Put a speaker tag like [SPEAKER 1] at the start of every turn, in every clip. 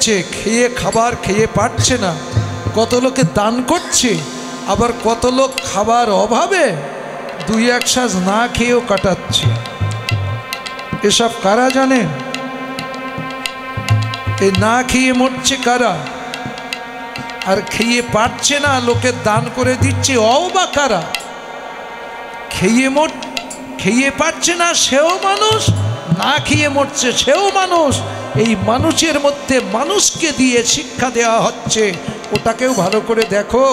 [SPEAKER 1] রয়েছে, খেয়ে খাবার খেয়ে পাচ্ছে না, কত লোকে দান করছে, আবার কত লোক খাবার অভাবে দুই এক শ্বাস না খেয়েও কাটাচ্ছে। এসব কারা জানেন? এই না খেয়ে মরছে কারা? আর খেয়ে পাচ্ছে না, লোকে দান করে দিচ্ছে, বা কারা? খেয়ে পাচ্ছে না সেও মানুষ, না খেয়ে মরছে সেও মানুষ। এই মানুষের মধ্যে মানুষকে দিয়ে শিক্ষা দেওয়া হচ্ছে, ওটাকেও ভালো করে দেখো।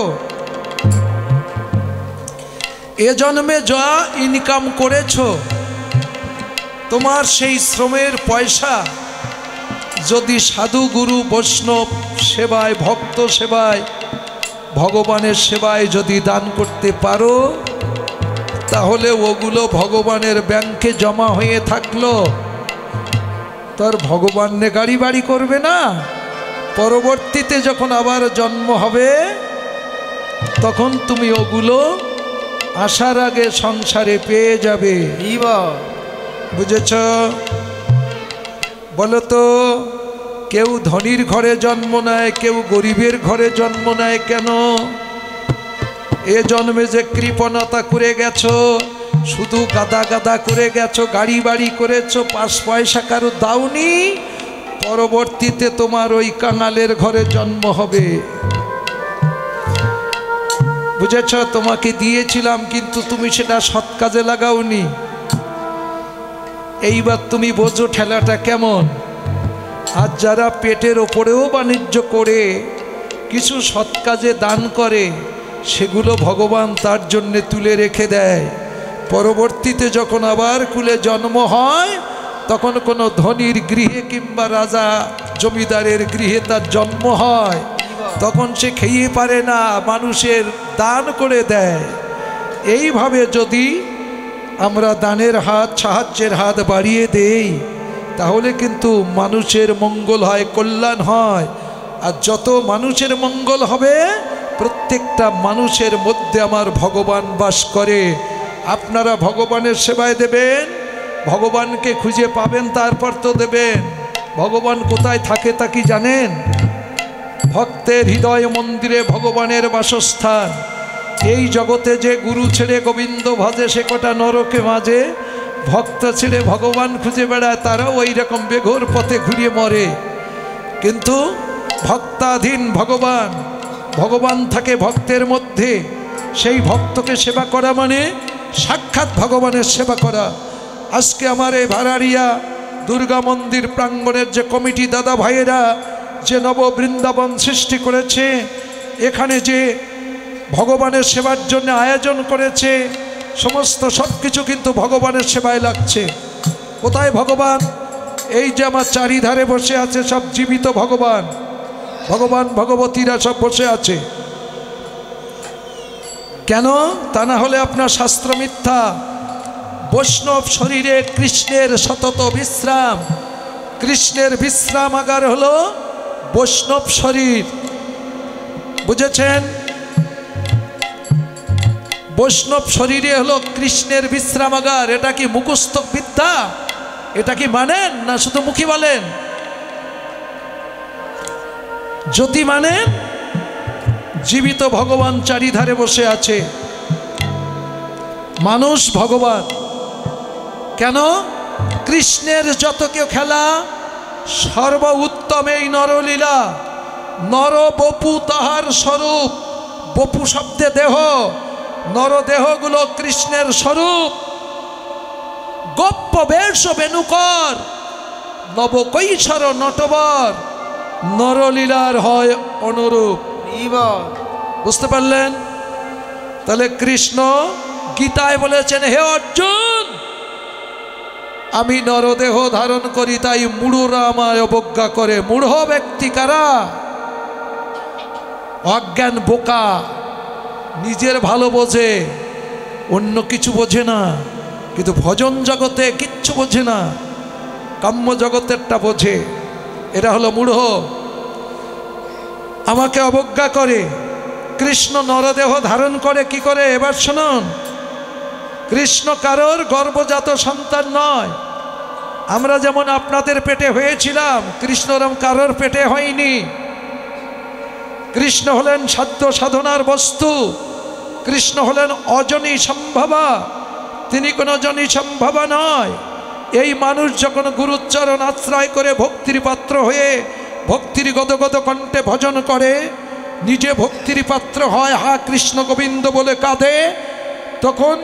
[SPEAKER 1] এ জন্মে যা ইনকাম করেছো, তোমার সেই শ্রমের পয়সা যদি সাধু গুরু বৈষ্ণব সেবায়, ভক্ত সেবায়, ভগবানের সেবায় যদি দান করতে পারো, তাহলে ওগুলো ভগবানের ব্যাংকে জমা হয়ে থাকলো। তার ভগবান নে গাড়ি বাড়ি করবে না? পরবর্তীতে যখন আবার জন্ম হবে, তখন তুমি ওগুলো আসার আগে সংসারে পেয়ে যাবে। বুঝেছ? বলো তো, কেউ ধনীর ঘরে জন্ম নেয়, কেউ গরিবের ঘরে জন্ম নেয় কেন? এ জন্মে যে কৃপণতা করে গেছো, শুধু গাদা গাদা করে গেছো, গাড়ি বাড়ি করেছো, 5 পয়সা কারো দাওনি, পরবর্তীতে তোমার ওই কাঙালের ঘরে জন্ম হবে। বুঝেছ? তোমাকে দিয়েছিলাম, কিন্তু তুমি সেটা সৎ কাজে লাগাওনি। এইবার তুমি বোঝো ঠেলাটা কেমন। আর যারা পেটের ওপরেও বাণিজ্য করে কিছু সৎ কাজে দান করে, সেগুলো ভগবান তার জন্যে তুলে রেখে দেয়। পরবর্তীতে যখন আবার কুলে জন্ম হয়, তখন কোনো ধনীর গৃহে কিংবা রাজা জমিদারের গৃহে তার জন্ম হয়, তখন সে খেয়ে পারে না, মানুষের দান করে দেয়। এইভাবে যদি আমরা দানের হাত, সাহায্যের হাত বাড়িয়ে দেই, তাহলে কিন্তু মানুষের মঙ্গল হয়, কল্যাণ হয়। আর যত মানুষের মঙ্গল হবে, প্রত্যেকটা মানুষের মধ্যে আমার ভগবান বাস করে। আপনারা ভগবানের সেবায় দেবেন, ভগবানকে খুঁজে পাবেন, তারপর তো দেবেন। ভগবান কোথায় থাকে তা কি জানেন? ভক্তের হৃদয় মন্দিরে ভগবানের বাসস্থান। এই জগতে যে গুরু ছেড়ে গোবিন্দ ভজে, সে কটা নরকে মাঝে। ভক্ত ছেড়ে ভগবান খুঁজে বেড়ায়, তারাও ওই রকম বেঘোর পথে ঘুরিয়ে মরে। কিন্তু ভক্তাধীন ভগবান, ভগবান থাকে ভক্তের মধ্যে। সেই ভক্তকে সেবা করা মানে সাক্ষাৎ ভগবানের সেবা করা। আজকে আমার এই ভাড়ারিয়া দুর্গা মন্দির প্রাঙ্গণের যে কমিটি দাদা ভাইয়েরা যে নব বৃন্দাবন সৃষ্টি করেছে, এখানে যে ভগবানের সেবার জন্য আয়োজন করেছে, সমস্ত সব কিছু কিন্তু ভগবানের সেবায় লাগছে। কোথায় ভগবান? এই যে আমার চারিধারে বসে আছে, সব জীবিত ভগবান। ভগবান ভগবতীরা সব বসে আছে। কেন? তা না হলে আপনার শাস্ত্র মিথ্যা। বৈষ্ণব শরীরে কৃষ্ণের সতত বিশ্রাম। কৃষ্ণের বিশ্রামাগার হলো বৈষ্ণব শরীর। বুঝেছেন? বৈষ্ণব শরীরে হলো কৃষ্ণের বিশ্রামাগার। এটা কি মুখস্থ বিদ্যা? এটা কি মানেন না শুধু মুখী বলেন? যদি মানেন, জীবিত ভগবান চারিধারে বসে আছে। মানুষ ভগবান। কেন? কৃষ্ণের যত কেউ খেলা, সর্ব উত্তম এই নরলীলা। নর বপু তাহার স্বরূপ। বপু শব্দে দেহ, নরদেহগুলো কৃষ্ণের স্বরূপ। গপ্প বেশ বেণুকর, নবকৈশর নটবর, নরলীলার হয় অনুরূপ। বুঝতে পারলেন? তাহলে কৃষ্ণ গীতায় বলেছেন, হে অর্জুন, আমি নরদেহ ধারণ করি, তাই মূঢ়রা আমায় অবজ্ঞা করে। মূঢ় ব্যক্তি কারা? অজ্ঞান বোকা, নিজের ভালো বোঝে, অন্য কিছু বোঝে না। কিন্তু ভজন জগতে কিচ্ছু বোঝে না, কাম্য জগতেরটা বোঝে। এরা হলো মূঢ়, আমাকে অবজ্ঞা করে। কৃষ্ণ নরদেহ ধারণ করে কি করে? এবার শুনুন। কৃষ্ণ কারোর গর্ভজাত সন্তান নয়। আমরা যেমন আপনাদের পেটে হয়েছিলাম, কৃষ্ণরাম কারোর পেটে হয়নি। কৃষ্ণ হলেন সাধ্য সাধনার বস্তু, কৃষ্ণ হলেন অজনী সম্ভবা, তিনি কোনো জনী সম্ভবা নয়। এই মানুষ যখন গুরুচরণ আশ্রয় করে ভক্তির পাত্র হয়ে ভক্তির গদগদ কণ্ঠে ভজন করে, নিজে ভক্তির পাত্র হয়, হা কৃষ্ণ গোবিন্দ বলে কাঁদে, তখন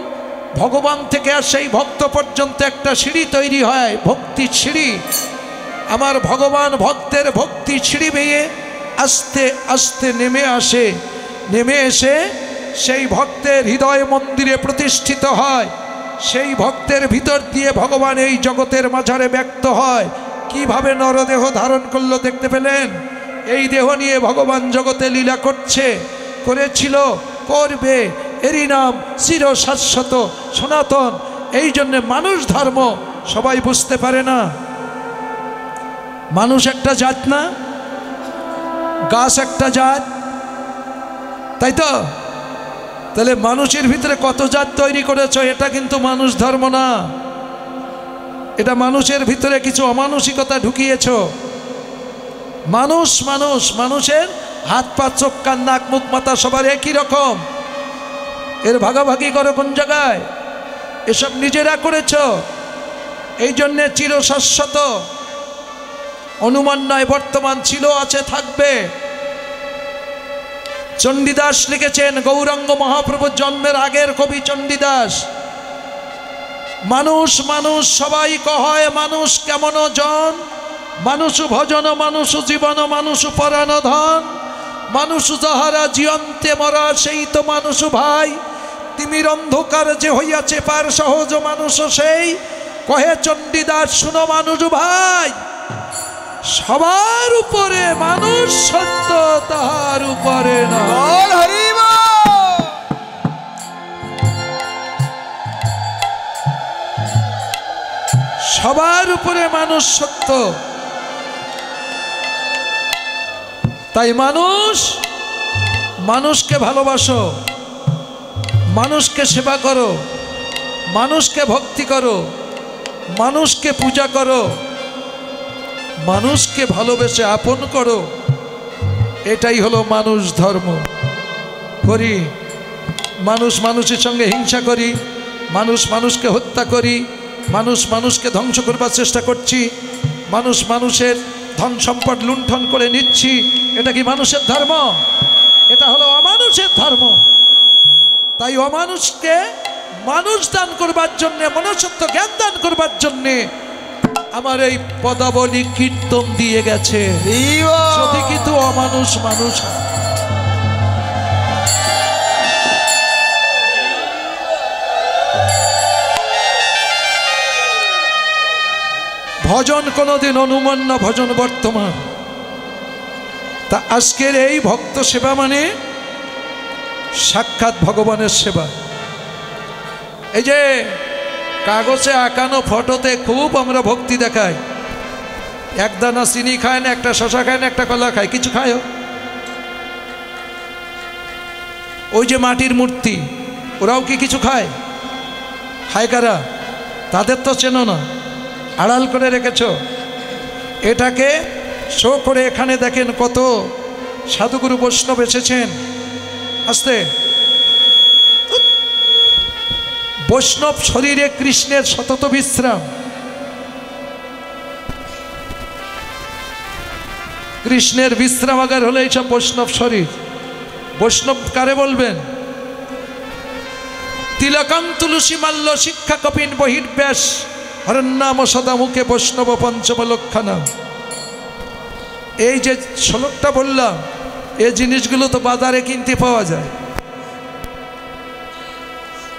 [SPEAKER 1] ভগবান থেকে আর সেই ভক্ত পর্যন্ত একটা সিঁড়ি তৈরি হয়, ভক্তির সিঁড়ি। আমার ভগবান ভক্তের ভক্তি সিঁড়ি বেয়ে আস্তে আস্তে নেমে আসে, নেমে এসে সেই ভক্তের হৃদয় মন্দিরে প্রতিষ্ঠিত হয়। সেই ভক্তের ভিতর দিয়ে ভগবান এই জগতের মাঝারে ব্যক্ত হয়। কিভাবে নরদেহ ধারণ করলো দেখতে পেলেন? এই দেহ নিয়ে ভগবান জগতে লীলা করছে, করেছিল, করবে। এরই নাম চির শাশ্বত সনাতন। এই জন্যে মানুষ ধর্ম সবাই বুঝতে পারে না। মানুষ একটা জাত না, গাছ একটা জাত, তাই তো? তাহলে মানুষের ভিতরে কত জাত তৈরি করেছ, এটা কিন্তু মানুষ ধর্ম না, এটা মানুষের ভিতরে কিছু অমানসিকতা ঢুকিয়েছ। মানুষ মানুষ মানুষের হাত পা চোখ কান নাক মুখ মাথা সবার একই রকম, এর ভাগাভাগি করো কোন জায়গায়? এসব নিজেরা করেছ। এই জন্যে চির শাশ্বত, অনুমান নয়, বর্তমান, ছিল, আছে, থাকবে। চণ্ডীদাস লিখেছেন, গৌরাঙ্গ মহাপ্রভুর জন্মের আগের কবি চণ্ডীদাস, মানুষ মানুষ সবাই কহয়, মানুষ কেমন জন, মানুষ ভজন মানুষ জীবন, মানুষ পরাণ ধন, মানুষ যাহারা জিয়ন্তে মরা সেই তো মানুষ ভাই, তিমির অন্ধকার যে হইয়াছে পার সহজ মানুষ সেই, কহে চণ্ডীদাস শুনো মানুষ ভাই, সবার উপরে মানুষ সত্য, তাহার উপরে না। সবার উপরে মানুষ সত্য। তাই মানুষ মানুষকে ভালোবাসো, মানুষকে সেবা করো, মানুষকে ভক্তি করো, মানুষকে পূজা করো, মানুষকে ভালোবেসে আপন করো। এটাই হলো মানুষ ধর্ম। করি মানুষ মানুষের সঙ্গে হিংসা করি, মানুষ মানুষকে হত্যা করি, মানুষ মানুষকে ধ্বংস করবার চেষ্টা করছি, মানুষ মানুষের ধন সম্পদ লুণ্ঠন করে নিচ্ছি, এটা কি মানুষের ধর্ম? এটা হলো অমানুষের ধর্ম। তাই অমানুষকে মানুষ দান করবার জন্যে, মনুষ্যত্ব জ্ঞান দান করবার জন্যে আমার এই পদাবলী কীর্তন দিয়ে গেছে। যদি কিন্তু অমানুষ মানুষ, ভজন কোনোদিন অনুমান না, ভজন বর্তমান। তা আজকের এই ভক্ত সেবা মানে সাক্ষাৎ ভগবানের সেবা। এই যে কাগজে আঁকানো ফটোতে খুব আমরা ভক্তি দেখাই, এক দানা চিনি খায় না, একটা শশা খায় না, একটা কলা খায়, কিছু খায়ও। ওই যে মাটির মূর্তি, ওরাও কি কিছু খায়? খায় কারা? তাদের তো চেনো না, আড়াল করে রেখেছ। এটাকে শো করে এখানে দেখেন কত সাধুগুরু বৈষ্ণব এসেছেন। আস্তে, বৈষ্ণব শরীরে কৃষ্ণের সতত বিশ্রাম। কৃষ্ণের বিশ্রামাগার হলে এইসব বৈষ্ণব শরীর। বৈষ্ণব কারে বলবেন? তিলকং তুলসী মাল্য শিক্ষা কপিন বহির্ব্যাস হরণ্যাম সদা মুখে বৈষ্ণব পঞ্চম লক্ষণাম। এই যে শ্লোকটা বললাম, এই জিনিসগুলো তো বাজারে কিনতে পাওয়া যায়।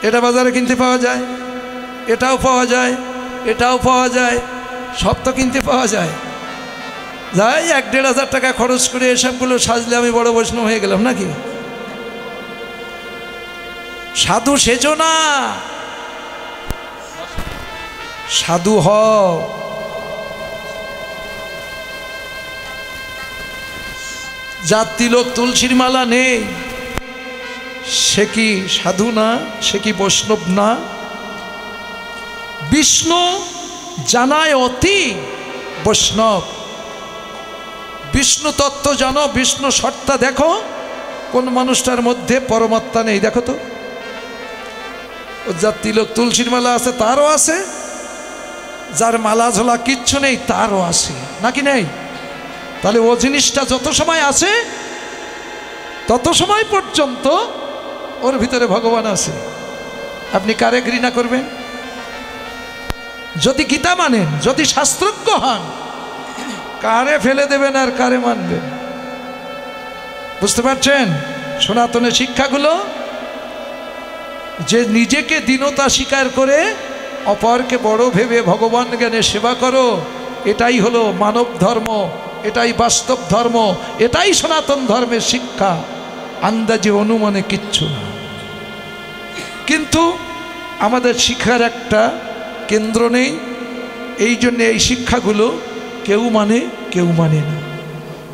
[SPEAKER 1] এটা বাজারে কিনতে পাওয়া যায়, এটাও পাওয়া যায়, এটাও পাওয়া যায়, সব তো কিনতে পাওয়া যায়। যাই 1-1.5 টাকা খরচ করে এসবগুলো সাজলে আমি বড় বৈষ্ণব হয়ে গেলাম নাকি? সাধু সেজো না, সাধু হও। যার তিলক তুলসীর মালা নেই সে কি সাধু না? সে কি বৈষ্ণব না? বিষ্ণু জানায় অতি বৈষ্ণব। বিষ্ণু তত্ত্ব জানো, বিষ্ণু সত্তা দেখো, কোন মানুষটার মধ্যে পরমাত্মা নেই দেখো তো। যার তিলক তুলসীর মালা আছে তারও আছে, যার মালা ঝোলা কিচ্ছু নেই তারও আছে, নাকি নেই? তাহলে ও জিনিসটা যত সময় আছে তত সময় পর্যন্ত ওর ভিতরে ভগবান আছে। আপনি কারে ঘৃণা করবেন? যদি গীতা মানেন, যদি শাস্ত্রজ্ঞ হন, কারে ফেলে দেবেন আর কারে মানবেন? বুঝতে পারছেন? সনাতনের শিক্ষাগুলো যে নিজেকে দীনতা স্বীকার করে অপরকে বড় ভেবে ভগবান জ্ঞানে সেবা করো, এটাই হলো মানব ধর্ম, এটাই বাস্তব ধর্ম, এটাই সনাতন ধর্মের শিক্ষা। আন্দাজে অনুমানে কিচ্ছু না। কিন্তু আমাদের শিক্ষার একটা কেন্দ্র নেই, এই জন্যে এই শিক্ষাগুলো কেউ মানে কেউ মানে না।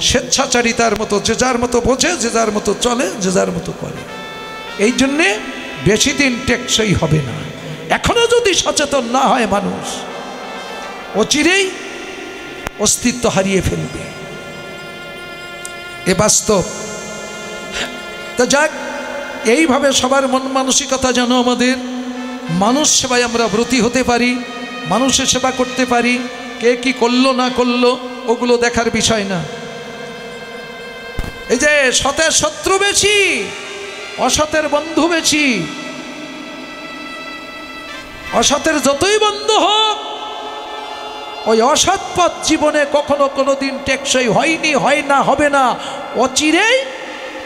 [SPEAKER 1] স্বেচ্ছাচারিতার মতো যে যার মতো বোঝে, যে যার মতো চলে, যে যার মতো করে। এই জন্যে বেশি দিন টেকসই হবে না। এখনো যদি সচেতন না হয় মানুষ, অচিরেই অস্তিত্ব হারিয়ে ফেলবে। এ বাস্তব। তা যাক, এইভাবে সবার মন মানসিকতা যেন আমাদের মানুষ সেবায় আমরা ব্রতী হতে পারি, মানুষের সেবা করতে পারি। কে কি করলো না করলো ওগুলো দেখার বিষয় না। এই যে সতের শত্রু বেশি, অসতের বন্ধু বেশি। অসতের যতই বন্ধু হোক, ওই অসৎ পথ জীবনে কখনো কোনোদিন টেকসই হয়নি, হয় না, হবে না। অচিরেই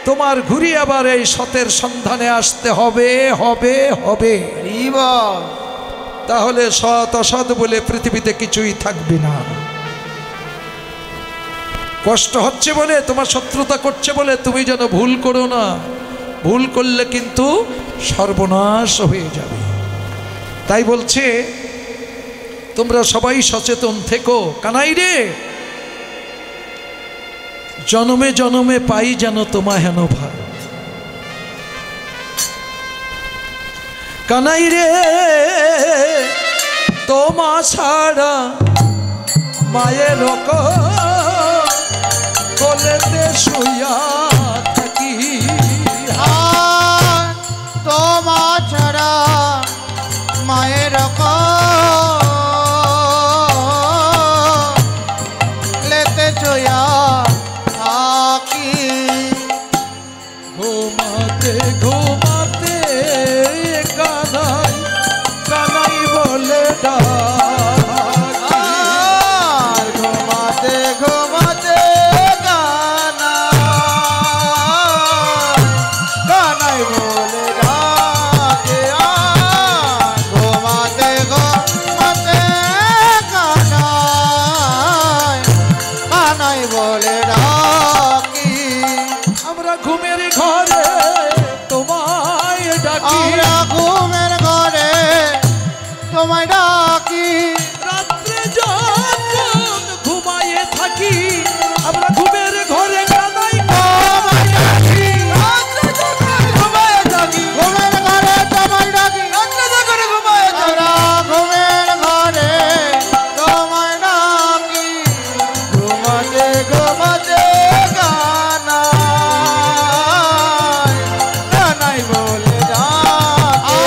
[SPEAKER 1] তোমার ঘুরে আবার এই সতের সন্ধানে আসতে হবে, হবে, হবে। তাহলে সৎ অসৎ বলে পৃথিবীতে কিছুই থাকবে না। কষ্ট হচ্ছে বলে, তোমার শত্রুতা করছে বলে তুমি যেন ভুল করো না। ভুল করলে কিন্তু সর্বনাশ হয়ে যাবে। তাই বলছে তোমরা সবাই সচেতন থেকো। কানাই রে, জনমে জনমে পাই যেন তোমা হেন ভাই। কানাই রে, তোমা ছাড়া মায়ের কোলেতে শুইয়া থাকি।
[SPEAKER 2] তোমা ছাড়া মায়ের কোলেতে শুইয়া থাকি।
[SPEAKER 1] ঘুমাতে ঘুমাতে কানাই কানাই বলে ডাকি।
[SPEAKER 2] ঘুমাতে ঘুমাতে কানাই বলে ডাকে। ঘুমাতে ঘুমাতে কানাই বলে ডাকি।
[SPEAKER 1] আমরা ঘুমের ঘরে তোমায় ডাকি।
[SPEAKER 2] আমরা ঘুমের ঘরে তোমায় ডাকি।
[SPEAKER 1] রাত্রে যখন ঘুমায়ে থাকি, আমরা ঘুমের ঘরে কানাই
[SPEAKER 2] তোমায় ডাকি। রাত্রে যখন ঘুমায়ে থাকি, ঘুমের ঘরে তোমায় ডাকি। রাত্রে যখন ঘুমায়ে থাকি, আমরা ঘুমের ঘরে তোমায় ডাকি। ঘুমাতে ঘুমাতে কানাই বলে ডাকে।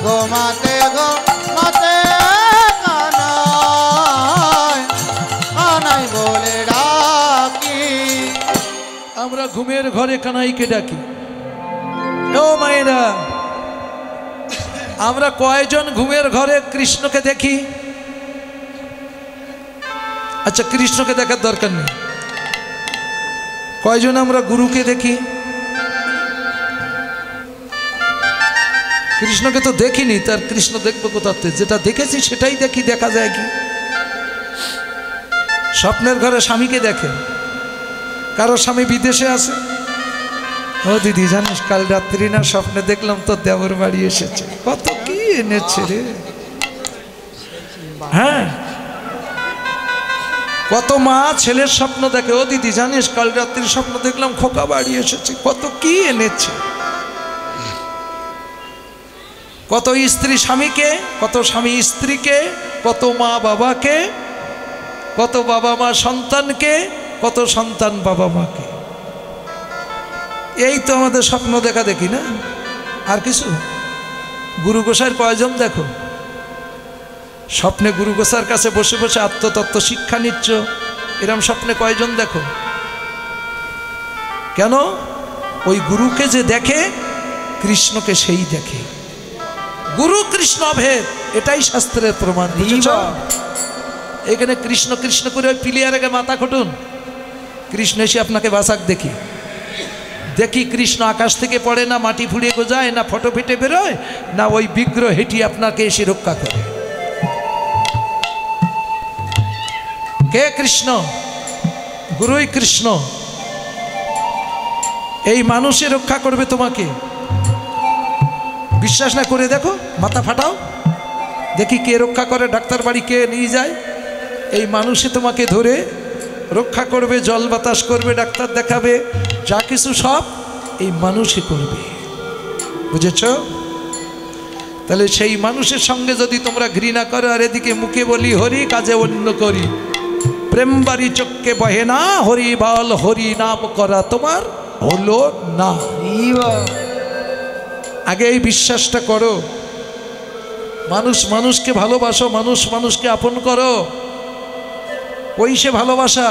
[SPEAKER 2] ঘুমাতে ঘুমাতে কানাই বলে ডাকি।
[SPEAKER 1] আমরা ঘুমের ঘরে কানাইকে ডাকি। ও মায়েরা, আমরা কয়জন ঘুমের ঘরে কৃষ্ণকে দেখি? আচ্ছা, কৃষ্ণকে দেখার দরকার নেই। কয়জন আমরা গুরুকে দেখি? কৃষ্ণকে তো দেখিনি, তার কৃষ্ণ দেখবো কোথাতে? যেটা দেখেছি সেটাই দেখি। দেখা যায় কি? স্বপ্নের ঘরে স্বামীকে দেখে। কারো স্বামী বিদেশে আছে, ও দিদি জানিস কাল রাত্রি না স্বপ্নে দেখলাম তোর দেবর বাড়ি এসেছে, কত কি এনেছে রে। হ্যাঁ, কত মা ছেলের স্বপ্ন দেখে, ও দিদি জানিস কাল রাত্রির স্বপ্ন দেখলাম খোকা বাড়ি এসেছে, কত কি এনেছে। কত স্ত্রী স্বামীকে, কত স্বামী স্ত্রীকে, কত মা বাবাকে, কত বাবা মা সন্তানকে, কত সন্তান বাবা মাকে। এই তো আমাদের স্বপ্ন দেখা দেখি না, আর কিছু? গুরু গোসাইয়ের কয়জন দেখো? স্বপ্নে গুরু গোসাইয়ের কাছে বসে বসে আত্মতত্ত্ব শিক্ষা নিচ্ছ, এরম স্বপ্নে কয়জন দেখো? কেন? ওই গুরুকে যে দেখে, কৃষ্ণকে সেই দেখে। গুরু কৃষ্ণ ভেদ, এটাই শাস্ত্রের প্রমাণ। এখানে কৃষ্ণ কৃষ্ণ করে ওই প্লেয়ারে মাথা খুঁটুন, কৃষ্ণ এসে আপনাকে বাঁচাক দেখি। দেখি কৃষ্ণ আকাশ থেকে পড়ে না, মাটি ফুড়িয়ে গোজায় না, ফটো ফেটে বেরোয় না, ওই বিগ্রহ হেঁটি আপনাকে এসে রক্ষা করে। কে কৃষ্ণ? গুরুই কৃষ্ণ। এই মানুষে রক্ষা করবে তোমাকে। বিশ্বাস না করে দেখো, মাথা ফাটাও, দেখি কে রক্ষা করে। ডাক্তার বাড়ি কে নিয়ে যায়? এই মানুষে তোমাকে ধরে রক্ষা করবে, জল বাতাস করবে, ডাক্তার দেখাবে, যা কিছু সব এই মানুষই করবে। বুঝেছ? তাহলে সেই মানুষের সঙ্গে যদি তোমরা ঘৃণা করো, আর এদিকে মুখে বলি হরি, কাজে অন্য করি, প্রেম বাড়ি চোখকে বহে না, হরি বল হরি নাম করা তোমার হলো না। আগে এই বিশ্বাসটা করো। মানুষ মানুষকে ভালোবাসো, মানুষ মানুষকে আপন করো। ওই সে ভালোবাসা,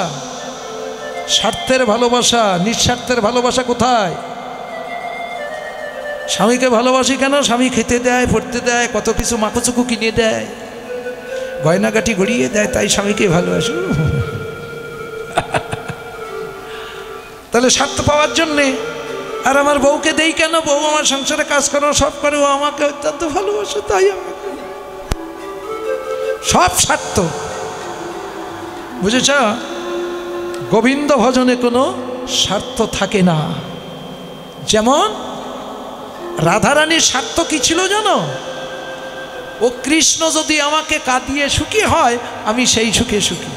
[SPEAKER 1] স্বার্থের ভালোবাসা, নিঃস্বার্থের ভালোবাসা কোথায়? স্বামীকে ভালোবাসি কেন? স্বামী খেতে দেয়, পড়তে দেয়, কত কিছু মাখোচুকু কিনে দেয়, গয়নাগাটি গড়িয়ে দেয়, তাই স্বামীকে ভালোবাসো। তাহলে স্বার্থ পাওয়ার জন্যে। আর আমার বউকে দেই কেন? বউ আমার সংসারে কাজ করো, সব করে, ও আমাকে অত্যন্ত ভালোবাসে, তাই আমাকে। সব স্বার্থ। বুঝেছ? গোবিন্দ ভজনে কোনো স্বার্থ থাকে না। যেমন রাধারানীর স্বার্থ কি ছিল জানো? ও কৃষ্ণ যদি আমাকে কাঁদিয়ে সুখী হয়, আমি সেই সুখে সুখী।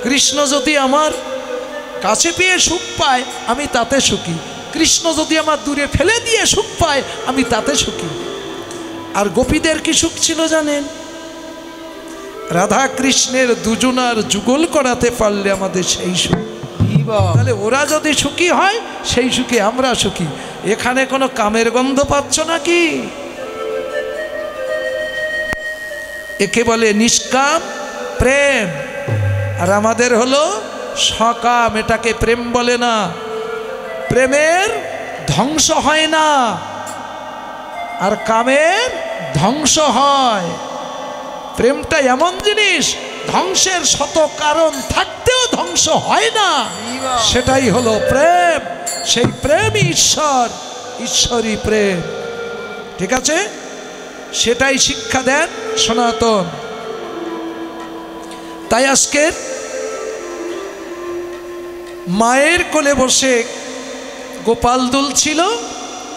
[SPEAKER 1] কৃষ্ণ যদি আমার কাছে পেয়ে সুখ পায়, আমি তাতে সুখী। কৃষ্ণ যদি আমার দূরে ফেলে দিয়ে সুখ পায়, আমি তাতে সুখী। আর গোপীদের কি সুখ ছিল জানেন? রাধা কৃষ্ণের দুজনার যুগল করাতে পারলে আমাদের সেই সুখ। তাহলে ওরা যদি সুখী হয়, সেই সুখে আমরা সুখী। এখানে কোনো কামের গন্ধ পাচ্ছ নাকি? একে বলে নিষ্কাম প্রেম, আর আমাদের হলো সকাম। এটাকে প্রেম বলে না। প্রেমের ধ্বংস হয় না, আর কামের ধ্বংস হয়। প্রেমটা এমন জিনিস, ধ্বংসের শত কারণ থাকতেও ধ্বংস হয় না। সেটাই হলো প্রেম। সেই প্রেমই ঈশ্বর, ঈশ্বরই প্রেম। ঠিক আছে? সেটাই শিক্ষা দেন সনাতন। তাই আজকের মায়ের কোলে বসে গোপাল দুলছিল,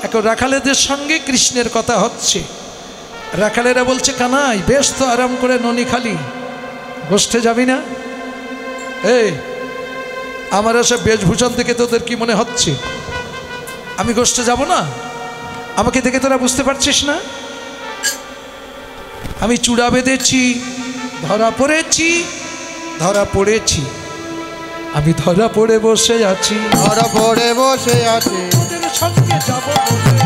[SPEAKER 1] এখন রাখালেদের সঙ্গে কৃষ্ণের কথা হচ্ছে। রাখালেরা বলছে, কানাই বেশ তো আরাম করে ননি খালি, গোষ্ঠে যাবি না? এই আমার সব বেশভূষণ দেখে তোদের কি মনে হচ্ছে আমি গোষ্ঠে যাব না? আমাকে দেখে তোরা বুঝতে পারছিস না? আমি চূড়া বেঁধেছি, ধরা পড়েছি, ধরা পড়েছি, আমি ধরা পড়ে বসে আছি,
[SPEAKER 2] ধরা পড়ে বসে আছি,
[SPEAKER 1] তোদের সঙ্গে যাব বলে,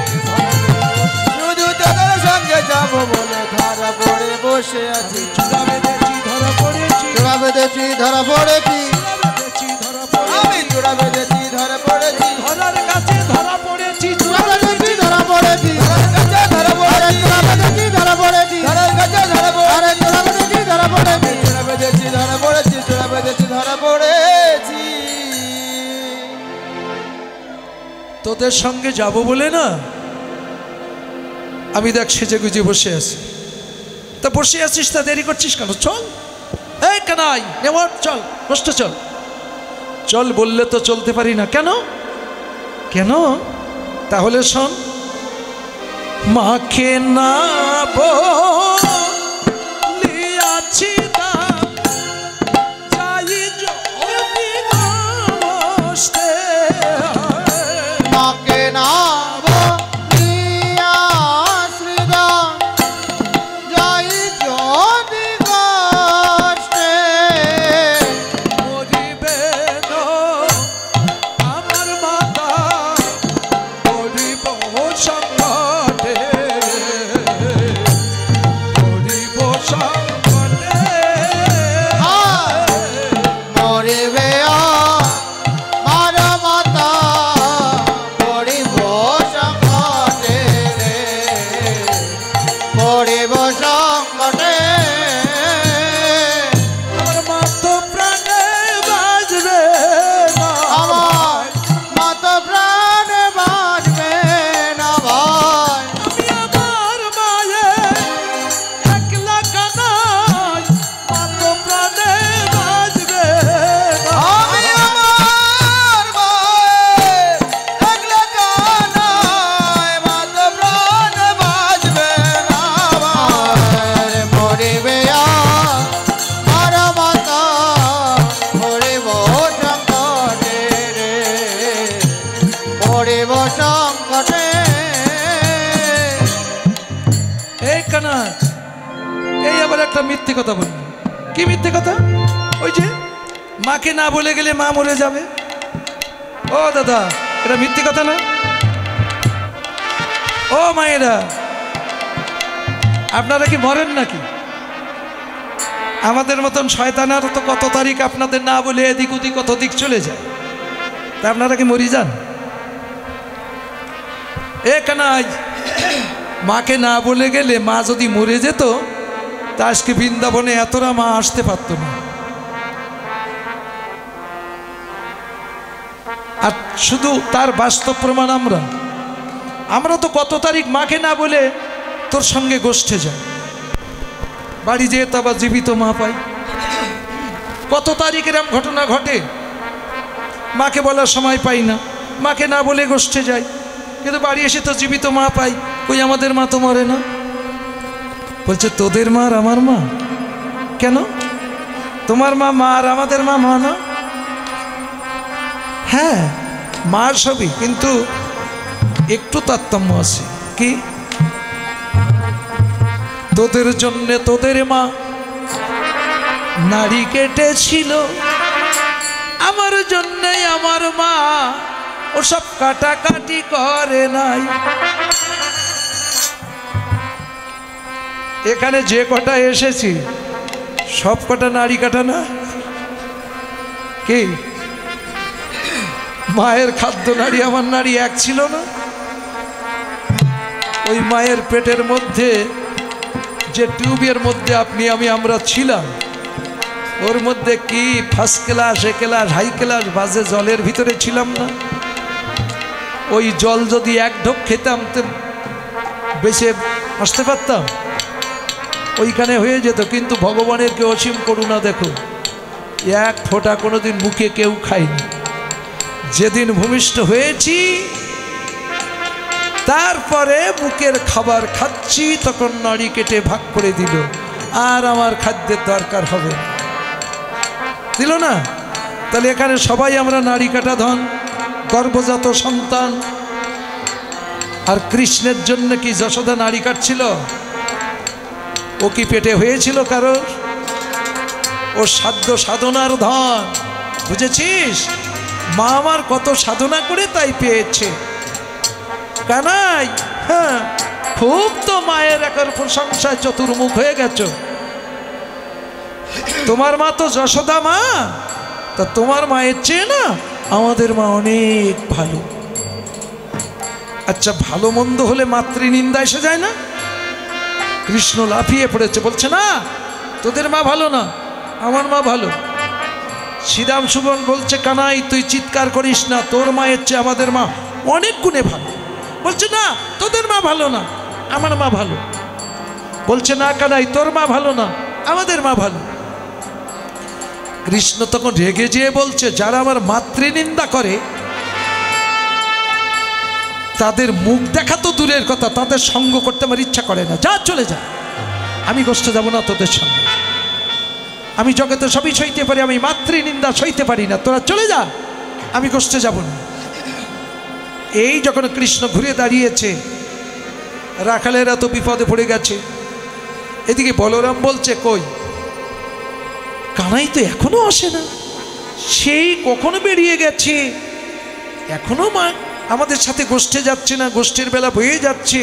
[SPEAKER 2] শুধু তোদের সঙ্গে যাব বলে ধরা পড়ে বসে আছি।
[SPEAKER 1] চূড়া বেঁধেছি, ধরা পড়েছি,
[SPEAKER 2] চূড়া বেঁধেছি, ধরা পড়েছি,
[SPEAKER 1] ধরা পড়েছি,
[SPEAKER 2] আমি চূড়া বেঁধেছি, ধরা পড়েছি,
[SPEAKER 1] ধরার কাছে ধরা পড়েছি,
[SPEAKER 2] চূড়া বেঁধেছি, ধরা পড়েছি, ধরার কাছে ধরা পড়েছি, চূড়া বেঁধেছি, ধরা পড়েছি, ধরার কাছে ধরা পড়েছি, আরে চূড়া বেঁধেছি, ধরা পড়েছি, চূড়া বেঁধেছি, ধরা পড়েছি, চূড়া বেঁধেছি, ধরা পড়েছি।
[SPEAKER 1] তোদের সঙ্গে যাব বলে না আমি দেখ সেজে গুজে বসে আছি। তা বসে আছিস, তা দেরি করছিস কেন? চল, এই কানাই নেওয়ার, চল কষ্ট, চল চল বললে তো চলতে পারি না। কেন? কেন? তাহলে শোন, মাকে না বলিয়াছি দাম, যাই যদি নমস্তে,
[SPEAKER 2] মাকে না বলিয়া শ্রীদাম, পড়িব সংকটে।
[SPEAKER 1] এই কানা, এই আবার একটা মিথ্যে কথা বলল। কি মিথ্যে কথা? ওই যে মাকে না বলে গেলে মা মরে যাবে। ও দাদা, এটা মিথ্যে কথা না? ও মায়েরা, আপনারা কি মরেন নাকি? আমাদের মতন শয়তানার তো কত তারিখ আপনাদের না বলে এদিক ওদিক কত দিক চলে যায়, তা আপনারা কি মরি যান? এ কানাই, মাকে না বলে গেলে মা যদি মরে যেত তা আজকে বৃন্দাবনে এতটা মা আসতে পারত না। আর শুধু তার বাস্তব প্রমাণ আমরা তো কত তারিখ মাকে না বলে তোর সঙ্গে গোষ্ঠে যাই, বাড়ি যেয়ে তো আবার জীবিত মা পাই। কত তারিখের এরম ঘটনা ঘটে, মাকে বলার সময় পাই না, মাকে না বলে গোষ্ঠে যাই, কিন্তু বাড়ি এসে তো জীবিত মা পাই। কই আমাদের মা তো মরে না। বলছে তোদের মা আর আমার মা কেন? তোমার মা মা আর আমাদের মা মা না? হ্যাঁ, মার সবই, কিন্তু একটু তারতম্য আছে। কি? তোদের জন্যে তোদের মা নাড়ি কেটেছিল, আমার জন্যে আমার মা ওসব কাটাকাটি করে নাই। এখানে যে কটা এসেছি সব কটা নাড়ি কাটা না? কি মায়ের খাদ্য নাড়ি আমার নাড়ি এক ছিল না? ওই মায়ের পেটের মধ্যে যে টিউবের মধ্যে আপনি আমরা ছিলাম, ওর মধ্যে কি ফার্স্ট ক্লাস, এ ক্লাস, হাই ক্লাস বাজে জলের ভিতরে ছিলাম না? ওই জল যদি এক ঢোক খেতাম তো বেঁচে আসতে পারতাম, ওইখানে হয়ে যেত। কিন্তু ভগবানের কে অসীম করুণা দেখো, এক ফোঁটা কোনোদিন মুখে কেউ খায়নি। যেদিন ভূমিষ্ঠ হয়েছি তারপরে মুখের খাবার খাচ্ছি, তখন নাড়ি কেটে ভাগ করে দিল, আর আমার খাদ্যের দরকার হবে না। দিল না? তাহলে এখানে সবাই আমরা নাড়ি কাটা ধন, গর্ভজাত সন্তান। আর কৃষ্ণের জন্য কি যশোদা নাড়ি কাটছিল? ও কি পেটে হয়েছিল কারোর? ও সাধ্য সাধনার ধন, বুঝেছিস? মা আমার কত সাধনা করে তাই পেয়েছে। কানাই, হ্যাঁ, খুব তো মায়ের একার প্রশংসায় চতুর্মুখ হয়ে গেছ। তোমার মা তো যশোদা মা, তা তোমার মায়ের চেয়ে না আমাদের মা অনেক ভালো। আচ্ছা, ভালো মন্দ হলে মাতৃনিন্দা এসে যায় না? কৃষ্ণ লাফিয়ে পড়েছে, বলছে না তোদের মা ভালো না, আমার মা ভালো। শ্রীরাম সুবন বলছে কানাই তুই চিৎকার করিস না, তোর মায়ের চেয়ে আমাদের মা অনেক গুণে ভালো। বলছে না তোদের মা ভালো না, আমার মা ভালো। বলছে না কানাই তোর মা ভালো না, আমাদের মা ভালো। কৃষ্ণ তখন রেগে যেয়ে বলছে যারা আমার মাতৃনিন্দা করে তাদের মুখ দেখা তো দূরের কথা, তাদের সঙ্গ করতে আমার ইচ্ছা করে না। যা, চলে যা, আমি গোষ্ঠে যাব না তোদের সঙ্গে। আমি জগতে সবই সইতে পারি, আমি মাতৃনিন্দা সইতে পারি না, তোরা চলে যা, আমি গোষ্ঠে যাব না। এই যখন কৃষ্ণ ঘুরে দাঁড়িয়েছে, রাখালেরা তো বিপদে পড়ে গেছে। এদিকে বলরাম বলছে কই কানাই তো এখনো আসে না, সেই কখনো বেরিয়ে গেছে, এখনো মা আমাদের সাথে গোষ্ঠে যাচ্ছে না, গোষ্ঠীর বেলা বয়ে যাচ্ছে।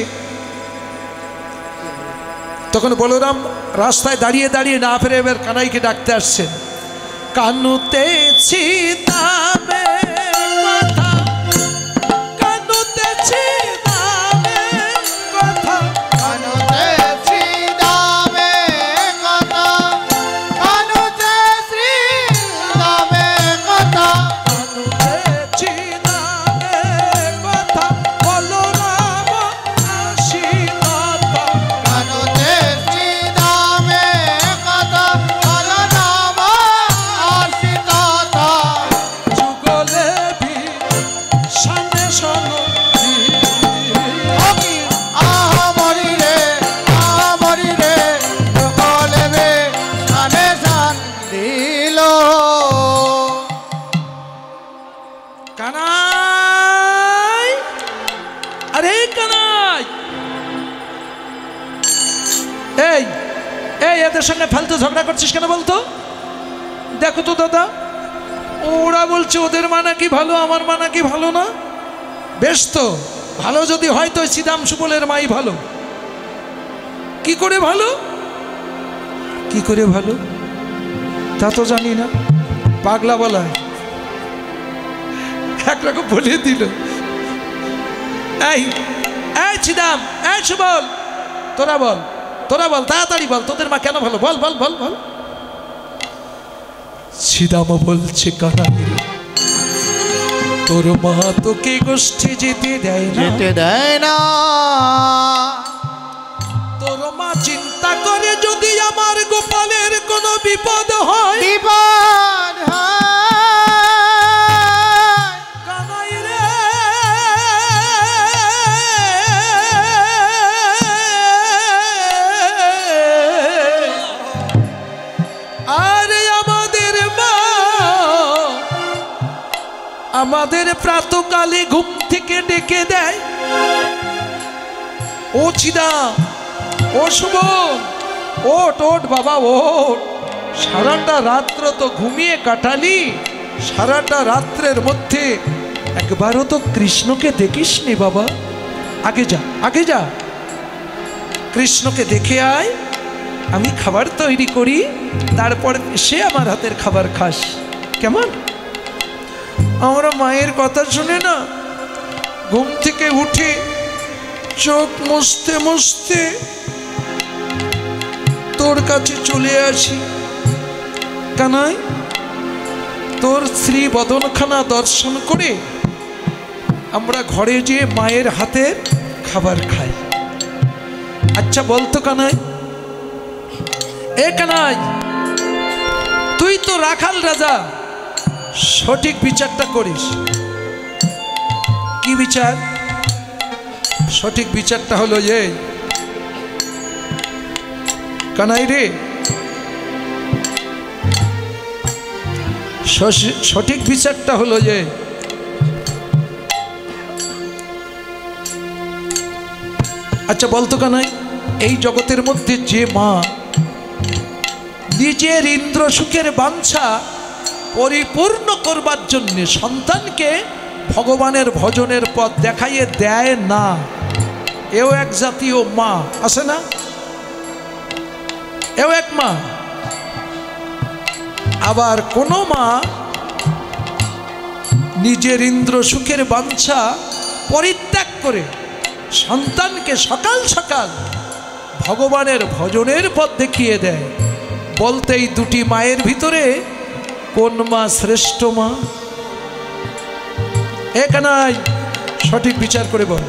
[SPEAKER 1] তখন বলরাম রাস্তায় দাঁড়িয়ে দাঁড়িয়ে না ফেরে এবার কানাইকে ডাকতে আসছেন। কানুতে ছিদামে কথা, কানুতে ছিদামে কথা,
[SPEAKER 2] কানুতে শ্রীদামে কথা, কানুতে শ্রীদামে কথা,
[SPEAKER 1] কানুতে ছিদামে কথা, বলরাম আসিলতা,
[SPEAKER 2] কানুতে শ্রীদামে কথা, বলরাম আসিলতা,
[SPEAKER 1] যুগলে ভি সানে শোনো
[SPEAKER 2] অকি আহা মরি রে, আহা মরি রে, সকলেবে সানে সান দিল।
[SPEAKER 1] কানাই, এই এদের সঙ্গে ফালতু ঝগড়া করছিস কেন বলতো? দেখো তো দাদা, ওরা বলছে ওদের মা নাকি ভালো, আমার মা নাকি ভালো না। বেশ তো, ভালো যদি হয় তো শ্রীদাম সুবলের মাই ভালো। কি করে ভালো, কি করে ভালো তা তো জানি না, পাগলা বলায় একরকম বলে দিল। এই এই শ্রীদাম, এই সুবল, তোরা বল, তোরা বল, তাড়াতাড়ি বল, তোদের মা কেন ভালো, বল বল বল বল। শ্রীদাম বলছে, কানাই তোর মা তোকে গোষ্ঠী যেতে দেয় না,
[SPEAKER 2] যেতে দেয় না।
[SPEAKER 1] তোর মা চিন্তা করে যদি আমার গোপালের কোনো বিপদ হয়,
[SPEAKER 2] বিপদ হয়।
[SPEAKER 1] কানাই রে আরে আমাদের মা আমাদের প্রাতকালে ঘুম থেকে ডেকে দেয়, ও শ্রীদাম, ও সুবল, ওঠ ওঠ বাবা ওঠ, সারাটা রাত্র তো ঘুমিয়ে কাটালি, সারাটা রাত্রের মধ্যে একবারও তো কৃষ্ণকে দেখিসনি বাবা, আগে যা আগে যা, কৃষ্ণকে দেখে আয়, আমি খাবার তৈরি করি, তারপর সে আমার হাতের খাবার খাস, কেমন? আমরা মায়ের কথা শুনে না ঘুম থেকে উঠে চোখ মুছতে মুছতে তোর কাছে চলে আসি। কানাই, তোর শ্রী বদনখানা দর্শন করে আমরা ঘরে যেয়ে মায়ের হাতের খাবার খাই। আচ্ছা বলতো কানাই, এ কানাই, তুই তো রাখাল রাজা, সঠিক বিচারটা করিস। কি বিচার? সঠিক বিচারটা হলো এই, কানাই রে, সঠিক বিচারটা হলো যে আচ্ছা বলতো কানাই, এই জগতের মধ্যে যে মা নিজের ইন্দ্র সুখের বাঞ্ছা পরিপূর্ণ করবার জন্য সন্তানকে ভগবানের ভজনের পথ দেখাইয়ে দেয় না, এও এক জাতীয় মা আছে না? এও এক মা। আবার কোনো মা নিজের ইন্দ্র সুখের বাঞ্ছা পরিত্যাগ করে সন্তানকে সকাল সকাল ভগবানের ভজনের পথ দেখিয়ে দেয়, বলতে এই দুটি মায়ের ভিতরে কোন মা শ্রেষ্ঠ মা? এ কানাই, সঠিক বিচার করে বল,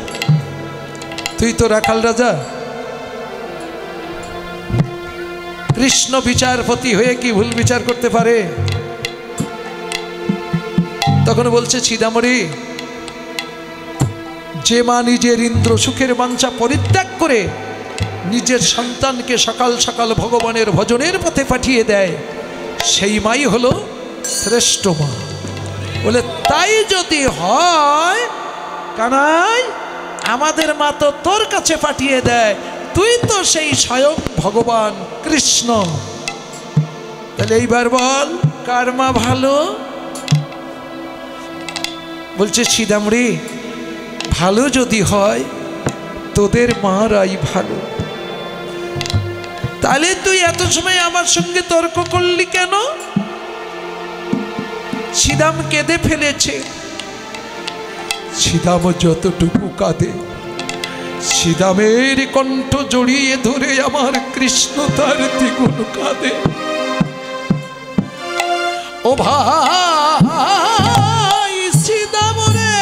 [SPEAKER 1] তুই তো রাখাল রাজা, কৃষ্ণ বিচারপতি হয়ে কি ভুল বিচার করতে পারে? তখন বলছে, শ্রীদামরি, যে মা নিজের ইন্দ্র সুখের বাঞ্ছা পরিত্যাগ করে নিজের সন্তানকে সকাল সকাল ভগবানের ভজনের পথে পাঠিয়ে দেয়, সেই মাই হলো শ্রেষ্ঠ মা। বলে তাই যদি হয় কানাই, আমাদের মা তো তোর কাছে পাঠিয়ে দেয়, তুই তো সেই স্বয়ং ভগবান কৃষ্ণ, তাহলে এইবার বল কার মা ভালো? বলছে শ্রীদামরি, ভালো যদি হয় তোদের মারাই ভালো, তাহলে তুই এত সময় আমার সঙ্গে তর্ক করলি কেন? শ্রীদাম কেঁদে ফেলেছে। শ্রীদাম যতটুকু কাঁদে, শ্রীদামের কণ্ঠ জড়িয়ে ধরে আমার কৃষ্ণ তার দ্বিগুণ কাঁদে। ও ভাই শ্রীদাম রে,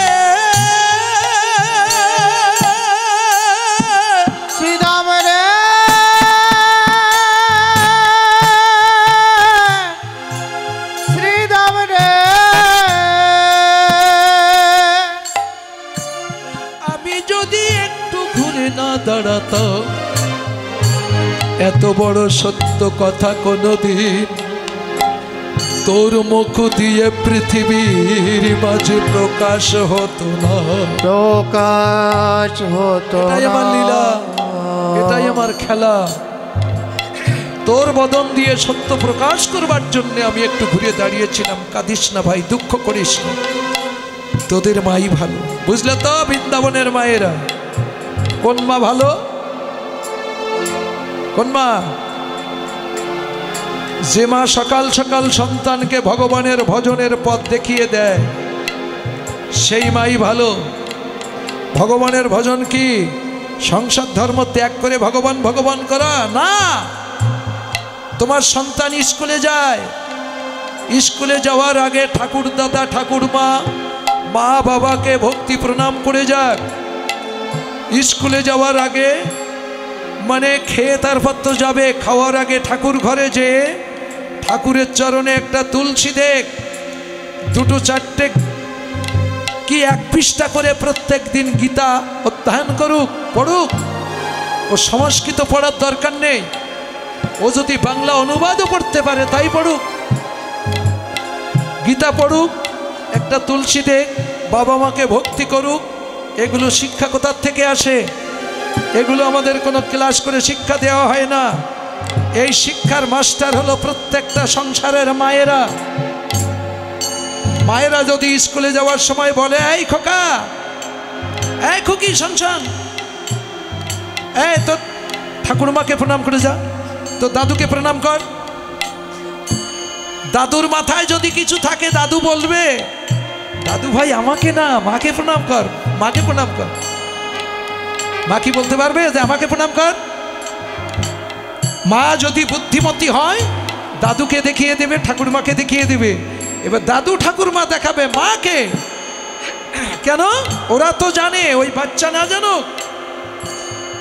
[SPEAKER 2] শ্রীদাম রে, শ্রীদাম রে,
[SPEAKER 1] আমি যদি একটু ঘুরে না দাঁড়াতাম, এত বড় সত্য কথা কোনদিন তোর মুখ দিয়ে পৃথিবীর মাঝে প্রকাশ হতো না।
[SPEAKER 2] প্রকাশ হতো
[SPEAKER 1] এটাই আমার লীলা, এটাই আমার খেলা। তোর বদন দিয়ে সত্য প্রকাশ করবার জন্য আমি একটু ঘুরে দাঁড়িয়েছিলাম। কাঁদিস না ভাই, দুঃখ করিস না, তোদের মাই ভালো। বুঝলে তো বৃন্দাবনের মায়েরা কোন মা ভালো? কোন মা? যে মা সকাল সকাল সন্তানকে ভগবানের ভজনের পথ দেখিয়ে দেয়, সেই মাই ভালো। ভগবানের ভজন কি সংসার ধর্ম ত্যাগ করে ভগবান ভগবান করা না। তোমার সন্তান স্কুলে যায়, স্কুলে যাওয়ার আগে ঠাকুর দাদা ঠাকুরমা মা বাবাকে ভক্তি প্রণাম করে যাক। স্কুলে যাওয়ার আগে মানে খেয়ে তারপর তো যাবে, খাওয়ার আগে ঠাকুর ঘরে যেয়ে ঠাকুরের চরণে একটা তুলসী দেখ, দুটো চারটে কি এক পৃষ্ঠা করে প্রত্যেক দিন গীতা অধ্যয়ন করুক, পড়ুক। ও সংস্কৃত পড়ার দরকার নেই, ও যদি বাংলা অনুবাদও পড়তে পারে তাই পড়ুক। গীতা পড়ুক, একটা তুলসী দেখ, বাবা মাকে ভক্তি করুক। এগুলো শিক্ষা কোথার থেকে আসে? এগুলো আমাদের কোনো ক্লাস করে শিক্ষা দেওয়া হয় না। এই শিক্ষার মাস্টার হলো প্রত্যেকটা সংসারের মায়েরা। মায়েরা যদি স্কুলে যাওয়ার সময় বলে, এই খোকা, এই খুকি, শোন, এই তো ঠাকুরমাকে প্রণাম করে যা, তো দাদুকে প্রণাম কর। দাদুর মাথায় যদি কিছু থাকে দাদু বলবে, দাদু ভাই আমাকে না, মাকে প্রণাম কর, মাকে প্রণাম কর। মা কি বলতে পারবে যে আমাকে প্রণাম কর? মা যদি বুদ্ধিমতী হয় দাদুকে দেখিয়ে দেবে, ঠাকুরমাকে দেখিয়ে দেবে। এবার দাদু ঠাকুরমা দেখাবে মাকে। কেন? ওরা তো জানে, ওই বাচ্চা না জানুক।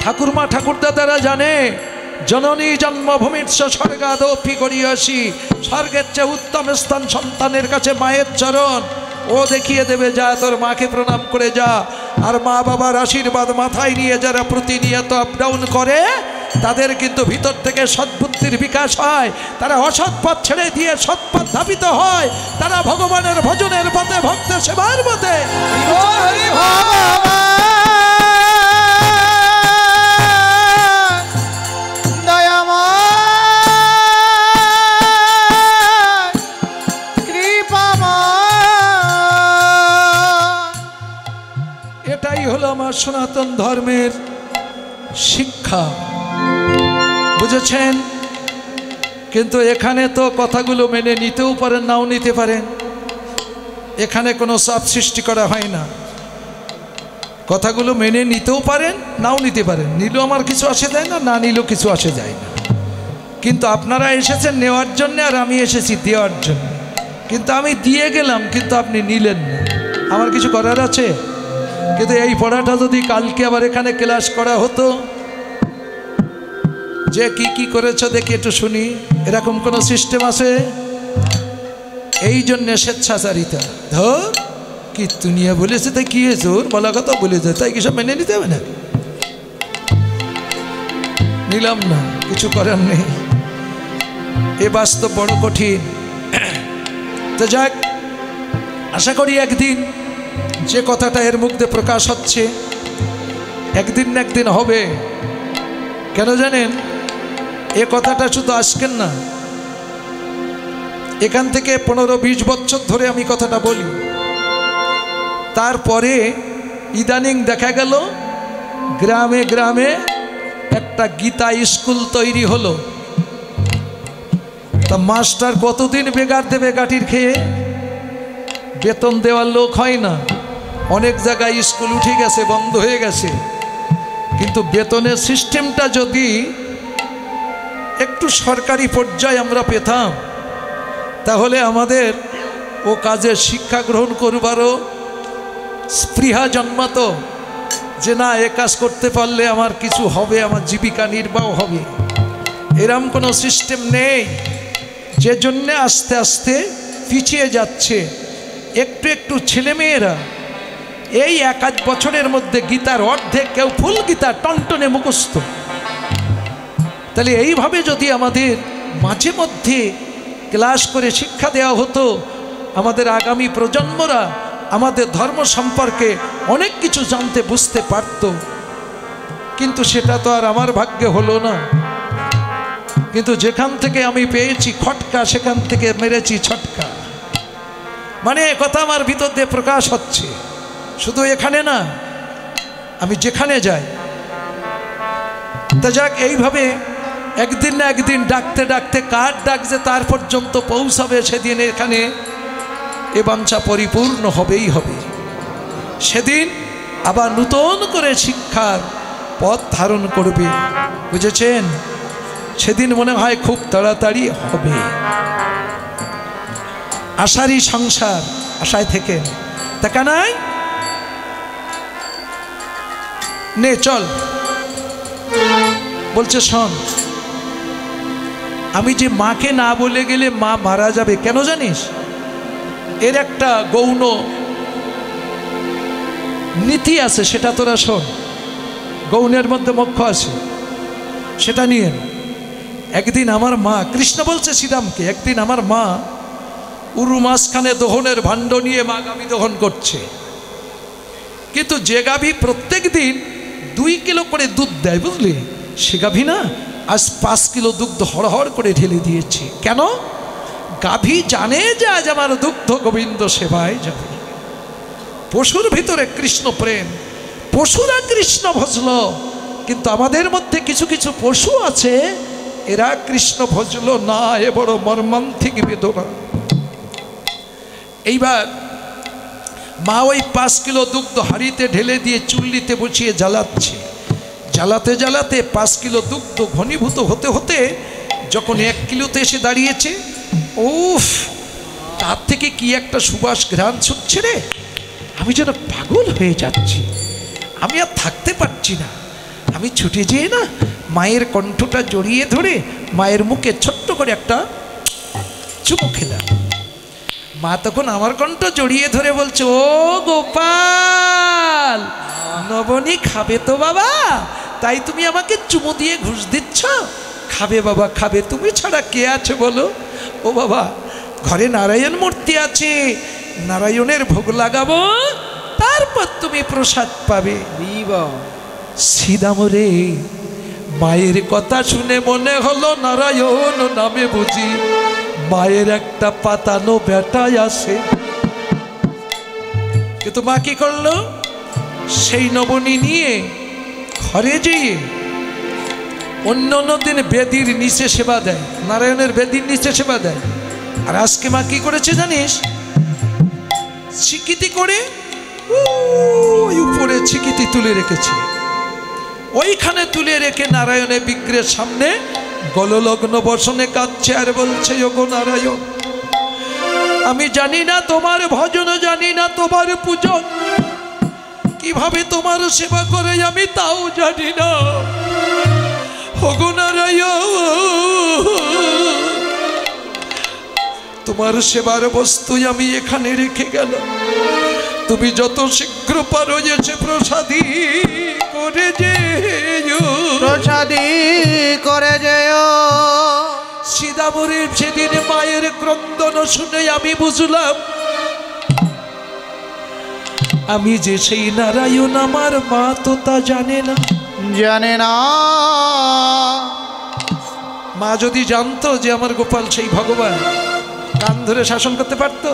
[SPEAKER 1] ঠাকুরমা ঠাকুরদাদারা জানে, জননী জন্মভূমির স্বর্গাদপি করিয়াসি, স্বর্গের চেয়ে উত্তম স্থান সন্তানের কাছে মায়ের চরণ। ও দেখিয়ে দেবে, যা তোর মাকে প্রণাম করে যা। আর মা বাবার আশীর্বাদ মাথায় নিয়ে যারা প্রতিনিয়ত আপ ডাউন করে, তাদের কিন্তু ভিতর থেকে সদ্বুদ্ধির বিকাশ হয়। তারা অসৎ পথ ছেড়ে দিয়ে সৎ পথ ধাবিত হয়। তারা ভগবানের ভজনের পথে, ভক্তের সেবার পথে। এটাই হলো আমার সনাতন ধর্মের শিক্ষা, বুঝেছেন? কিন্তু এখানে তো কথাগুলো মেনে নিতেও পারেন, নাও নিতে পারেন। এখানে কোনো চাপ সৃষ্টি করা হয় না। কথাগুলো মেনে নিতেও পারেন, নাও নিতে পারেন। নিলেও আমার কিছু আসে যায় না, না নিলেও কিছু আসে যায় না। কিন্তু আপনারা এসেছেন নেওয়ার জন্য, আর আমি এসেছি দেওয়ার জন্য। কিন্তু আমি দিয়ে গেলাম, কিন্তু আপনি নিলেন না, আমার কিছু করার আছে? কিন্তু এই পড়াটা যদি কালকে আবার এখানে ক্লাস করা হতো, যে কি কি করেছো দেখি একটু শুনি, এরকম কোনো সিস্টেম আছে? এই জন্যে স্বেচ্ছাচারিতা। ধর কি দুনিয়া বলেছে, তাই কি হয়েছে, ওর বলা কথা বলেছে, তাই কি সব মেনে নিতে হবে না? নিলাম না, কিছু করার নেই। এ বাস্তব বড় কঠিন। তো যাক, আশা করি একদিন যে কথাটা এর মুখ দিয়ে প্রকাশ হচ্ছে, একদিন না একদিন হবে। কেন জানেন? এ কথাটা শুধু আজকের না, এখান থেকে 15-20 বছর ধরে আমি কথাটা বলি। তারপরে ইদানিং দেখা গেল গ্রামে গ্রামে একটা গীতা স্কুল তৈরি হলো। তা মাস্টার কতদিন বেগার দেবে গাটির খেয়ে? বেতন দেওয়ার লোক হয় না। অনেক জায়গায় স্কুল উঠে গেছে, বন্ধ হয়ে গেছে। কিন্তু বেতনের সিস্টেমটা যদি একটু সরকারি পর্যায়ে আমরা পেতাম, তাহলে আমাদের ও কাজে শিক্ষা গ্রহণ করবারও স্পৃহা জন্মাতো, যে না, এ কাজ করতে পারলে আমার কিছু হবে, আমার জীবিকা নির্বাহ হবে। এরম কোনো সিস্টেম নেই, যে জন্যে আস্তে আস্তে পিছিয়ে যাচ্ছে। একটু একটু ছেলেমেয়েরা এই 1-8 বছরের মধ্যে গীতার অর্ধেক, কেউ ফুল গীতা টনটনে মুখস্থ। তাহলে এইভাবে যদি আমাদের মাঝে মধ্যে ক্লাস করে শিক্ষা দেওয়া হতো, আমাদের আগামী প্রজন্মরা আমাদের ধর্ম সম্পর্কে অনেক কিছু জানতে বুঝতে পারত। কিন্তু সেটা তো আর আমার ভাগ্যে হলো না। কিন্তু যেখান থেকে আমি পেয়েছি খটকা সেখান থেকে মেরেছি ছটকা। মানে কথা আমার ভিতর দিয়ে প্রকাশ হচ্ছে। শুধু এখানে না, আমি যেখানে যাই। তা যাক, এইভাবে একদিন না একদিন ডাকতে ডাকতে কার ডাকছে তার পর্যন্ত পৌঁছাবে, সেদিন এখানে এ বাঞ্ছা পরিপূর্ণ হবেই হবে। সেদিন আবার নূতন করে শিক্ষার পথ ধারণ করবে, বুঝেছেন? সেদিন মনে হয় খুব তাড়াতাড়ি হবে। আশারই সংসার, আশায় থেকে দেখা নাই। নে চল, বলছে শোন, আমি যে মাকে না বলে গেলে মা মারা যাবে, কেন জানিস? এর একটা গৌণ নীতি আছে, সেটা তোরা শোন। গৌণের মধ্যে মোক্ষ আছে, সেটা নিয়ে। একদিন আমার মা, কৃষ্ণ বলছে শ্রীরামকে, একদিন আমার মা উরু মাঝখানে দহনের ভাণ্ড নিয়ে মা গাভী দহন করছে। কিন্তু যে গাভী প্রত্যেক দিন 2 কিলো করে দুধ দেয়, বুঝলি, সে গাভী না আজ 5 কিলো দুগ্ধ হড়হড় করে ঢেলে দিয়েছে। কেন? গাভী জানে যে আজ আমার দুগ্ধ গোবিন্দ সেবায় যাবে। পশুর ভিতরে কৃষ্ণ প্রেম, পশুরা কৃষ্ণ ভজল, কিন্তু আমাদের মধ্যে কিছু কিছু পশু আছে, এরা কৃষ্ণ ভজল না। এ বড় মর্মান্তিক বেদনা। এইবার মা ওই 5 কিলো দুগ্ধ হাঁড়িতে ঢেলে দিয়ে চুল্লিতে বসিয়ে জ্বালাচ্ছে। জ্বালাতে জ্বালাতে 5 কিলো দুগ্ধ ঘনীভূত হতে হতে যখন 1 কিলোতে এসে দাঁড়িয়েছে, উফ, তার থেকে কি একটা সুবাস ঘ্রাণ ছুটছে রে! আমি যেন পাগল হয়ে যাচ্ছি, আমি আর থাকতে পারছি না। আমি ছুটে যেয়ে না মায়ের কণ্ঠটা জড়িয়ে ধরে মায়ের মুখে ছোট্ট করে একটা চুমু খেলাম। মা তখন আমার কণ্ঠ জড়িয়ে ধরে বলছে, ও গোপাল, নবনী খাবে তো বাবা? তাই তুমি আমাকে চুমু দিয়ে ঘুষ দিচ্ছ? খাবে বাবা, খাবে। তুমি ছাড়া কে আছে বলো? ও বাবা, ঘরে নারায়ণ মূর্তি আছে, নারায়ণের ভোগ লাগাবো, তারপর তুমি প্রসাদ পাবে। শ্রীদামরে মায়ের কথা শুনে মনে হলো নারায়ণ নামে বুঝি মায়ের একটা পাতানো বেটায় আসে। কিন্তু মা কি করলো? সেই নবনী নিয়ে ঘরে যেয়ে অন্য দিন বেদির নিচে সেবা দেয়, নারায়ণের বেদির নিচে সেবা দেয়। আর আজকে মা কি করেছে জানিস? চিকিতি করে ওই উপরে চিকিতি তুলে রেখেছে। ওইখানে তুলে রেখে নারায়ণের বিগ্রহের সামনে গললগ্ন বসনে কাঁদছে আর বলছে, ওগো নারায়ণ, আমি জানি না তোমার ভজন, জানি না তোমার পূজন, কিভাবে তোমার সেবা করে আমি তাও জানি না। ওগো নারায়ণ, তোমার সেবার বস্তু আমি এখানে রেখে গেলাম, তুমি যত শীঘ্র পারো এসে প্রসাদী করে যেও,
[SPEAKER 2] প্রসাদী করে যেও।
[SPEAKER 1] শ্রীদামরের সেদিন মায়ের ক্রন্দন শুনে আমি বুঝলাম, আমি যে সেই নারায়ণ আমার মা তো তা জানে না,
[SPEAKER 2] জানে না।
[SPEAKER 1] মা যদি জানতো যে আমার গোপাল সেই ভগবান, কান ধরে শাসন করতে পারতো?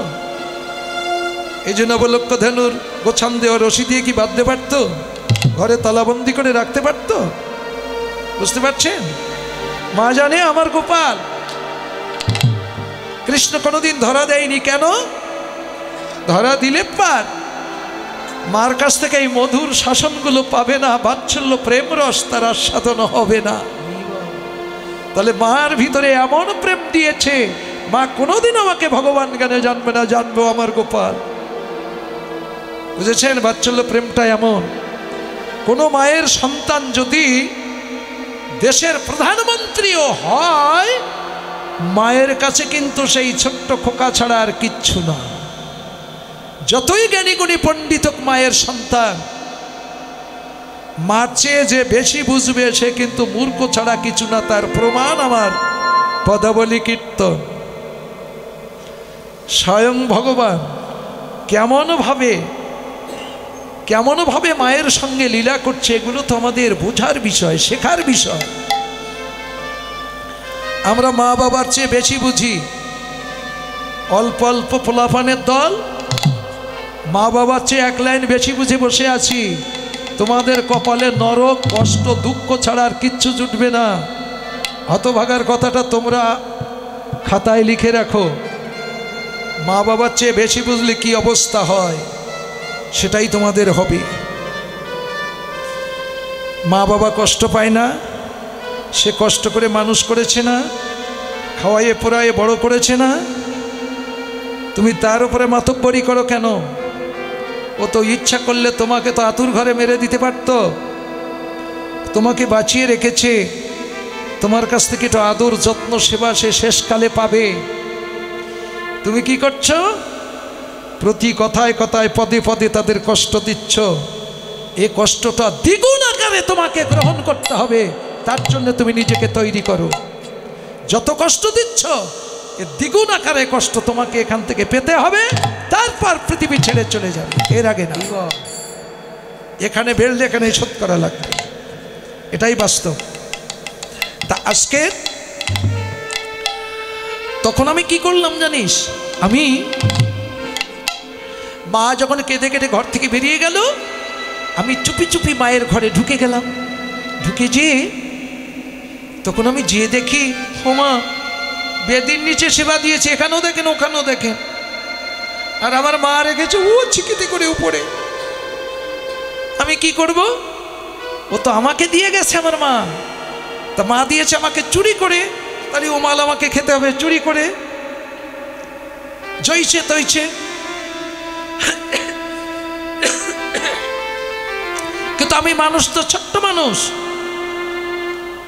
[SPEAKER 1] এই যে নবলক্ষ ধেনুর গোছান দেওয়া রশি দিয়ে কি বাঁধতে পারতো? ঘরে তালাবন্দি করে রাখতে পারতো? বুঝতে পারছেন? মা জানে আমার গোপাল। কৃষ্ণ কোনোদিন ধরা দেয়নি। কেন? ধরা দিলে পার মার কাছ থেকে এই মধুর শাসনগুলো পাবে না, বাৎসল্য প্রেম রস তার আস্বাদন হবে না। তাহলে মার ভিতরে এমন প্রেম দিয়েছে, মা কোনোদিন আমাকে ভগবান জ্ঞানে জানবে না, জানবো আমার গোপাল। বুঝেছেন? বাৎসল্য প্রেমটা এমন। কোনো মায়ের সন্তান যদি দেশের প্রধানমন্ত্রীও হয়, মায়ের কাছে কিন্তু সেই ছোট্ট খোকা ছাড়া আর কিচ্ছু না। যতই জ্ঞানী গুণী পণ্ডিত হোক মায়ের সন্তান, মার চেয়ে যে বেশি বুঝবে সে কিন্তু মূর্খ ছাড়া কিছু না। তার প্রমাণ আমার পদাবলী কীর্তন। স্বয়ং ভগবান কেমনভাবে মায়ের সঙ্গে লীলা করছে, এগুলো তো আমাদের বোঝার বিষয়, শেখার বিষয়। আমরা মা বাবার চেয়ে বেশি বুঝি। অল্প অল্প পোলাপানের দল মা বাবার চেয়ে এক লাইন বেশি বুঝে বসে আছি। তোমাদের কপালে নরক, কষ্ট, দুঃখ ছাড়া আর কিচ্ছু জুটবে না। হতভাগার কথাটা তোমরা খাতায় লিখে রাখো। মা বাবার চেয়ে বেশি বুঝলে কি অবস্থা হয় সেটাই তোমাদের হবে। মা বাবা কষ্ট পায় না? সে কষ্ট করে মানুষ করেছে না, খাওয়াইয়ে পড়াইয়ে বড় করেছে না? তুমি তার উপরে মাতব্বরি করো কেন? ও তো ইচ্ছা করলে তোমাকে তো আতুর ঘরে মেরে দিতে পারত। তোমাকে বাঁচিয়ে রেখেছে, তোমার কাছ থেকে একটু আদর যত্ন সেবা সে শেষকালে পাবে। তুমি কি করছো? প্রতি কথায় কথায় পদে পদে তাদের কষ্ট দিচ্ছ। এ কষ্টটা দ্বিগুণ আকারে তোমাকে গ্রহণ করতে হবে। তার জন্য তুমি নিজেকে তৈরি করো। যত কষ্ট দিচ্ছ এ দ্বিগুণ আকারে কষ্ট তোমাকে এখান থেকে পেতে হবে, তারপর পৃথিবী ছেড়ে চলে যাবে। এর আগে না। এখানে বেরলে এখানে শোধ করা লাগবে, এটাই বাস্তব। তা আজকে তখন আমি কি করলাম জানিস? আমি মা যখন কেঁদে কেটে ঘর থেকে বেরিয়ে গেল, আমি চুপি চুপি মায়ের ঘরে ঢুকে গেলাম। ঢুকে যেয়ে তখন আমি যেয়ে দেখি, হোমা বেদির নিচে সেবা দিয়েছে, এখানেও দেখেন ওখানেও দেখেন। আর আমার মা রেখেছে ও চিকিতে করে উপরে। আমি কি করব? ও তো আমাকে দিয়ে গেছে আমার মা। তা মা দিয়েছে আমাকে চুরি করে, তাহলে ও মাল আমাকে খেতে হবে চুরি করে। জইছে তৈছে। কিন্তু আমি মানুষ তো ছোট্ট মানুষ,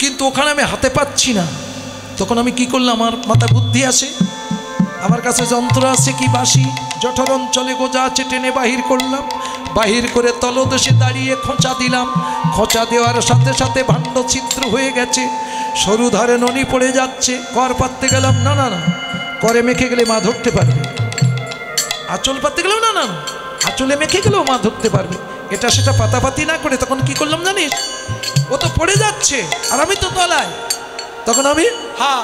[SPEAKER 1] কিন্তু ওখানে আমি হাতে পাচ্ছি না। তখন আমি কি করলাম? আমার মাথায় বুদ্ধি আসে, আমার কাছে যন্ত্র আছে কি বাঁশি, জঠর অঞ্চলে গোজা আছে, টেনে বাহির করলাম। বাহির করে তলদেশে দাঁড়িয়ে খোঁচা দিলাম। খোঁচা দেওয়ার সাথে সাথে ভাণ্ড ছিদ্র হয়ে গেছে, সরু ধারে ননি পড়ে যাচ্ছে। কর পাততে গেলাম, না না না, করে মেখে গেলে মা ধরতে পারবে। আঁচল পাততে গেলেও না না, আঁচলে মেখে গেলেও মা ধরতে পারবে। এটা সেটা পাতাপাতি না করে তখন কি করলাম জানিস? ও তো পড়ে যাচ্ছে আর আমি তো তলায়। তখন আমি হা